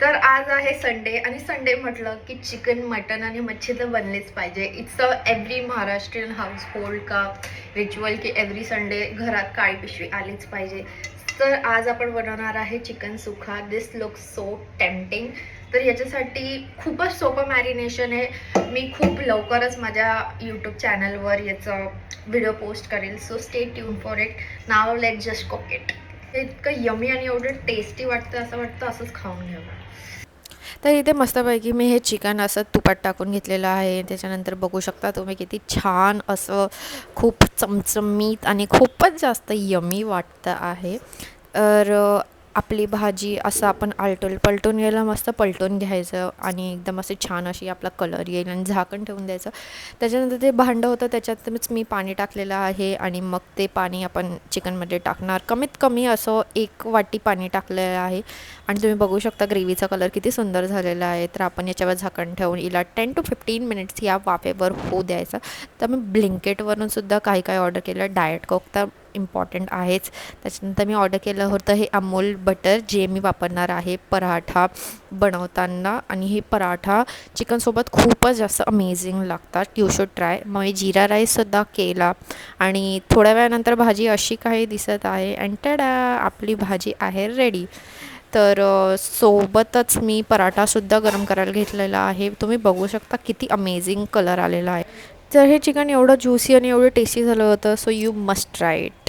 तर आज आहे संडे आणि संडे म्हटलं की चिकन मटन आणि मच्छी तर बनलेच पाहिजे. It's a every Maharashtrian house hold का रिच्युअल की एव्हरी संडे घरात काळी पिशवी आलीच पाहिजे. तर आज आपण बनवणार आहे चिकन सुखा. दिस लुक सो टेम्पटिंग. तर याच्यासाठी खूपच सोपं मॅरिनेशन आहे. मी खूप लवकरच माझ्या यूट्यूब चॅनलवर याचं व्हिडिओ पोस्ट करेल. So stay tune for it. Now let just cook it. हे इतकं यमी आणि एवढं टेस्टी वाटतं, असं वाटतं असंच खाऊन घ्यावं. तर इथे मस्तपैकी मी हे चिकन असं तुपात टाकून घेतलेलं आहे. त्याच्यानंतर बघू शकता तुम्ही किती छान असं खूप चमचमीत आणि खूपच जास्त यमी वाटतं आहे. तर आपली भाजी असं आपण पलटून घ्यायला मस्त पलटून घ्यायचं आणि एकदम असे छान अशी आपला कलर येईल आणि झाकण ठेवून द्यायचं. त्याच्यानंतर ते भांडं होतं त्याच्यातच मी पाणी टाकलेलं आहे आणि मग ते पाणी आपण चिकनमध्ये टाकणार. कमीत कमी असं 1 वाटी पाणी टाकलेलं आहे आणि तुम्ही बघू शकता ग्रेव्हीचा कलर किती सुंदर झालेला आहे. तर आपण याच्यावर झाकण ठेवून हिला 10 to 15 मिनिट्स या वाफेवर होऊ द्यायचा. तर मी ब्लिंकेटवरून सुद्धा काही ऑर्डर केलं. डाएट कोक तर इम्पॉर्टंट आहेच. त्याच्यानंतर मी ऑर्डर केलं होतं हे अमूल बटर, जे मी वापरणार आहे पराठा बनवताना आणि हे पराठा चिकनसोबत खूपच जास्त अमेझिंग लागतात. You should try. मग मी जिरा राईससुद्धा केला आणि थोड्या वेळानंतर भाजी अशी काही दिसत आहे आणि टडा आपली भाजी आहे रेडी. तर सोबतच मी पराठासुद्धा गरम करायला घेतलेला आहे. तुम्ही बघू शकता किती अमेझिंग कलर आलेला आहे. तर हे चिकन एवढं ज्युसी आणि एवढं टेस्टी झालं होतं. So you must try it.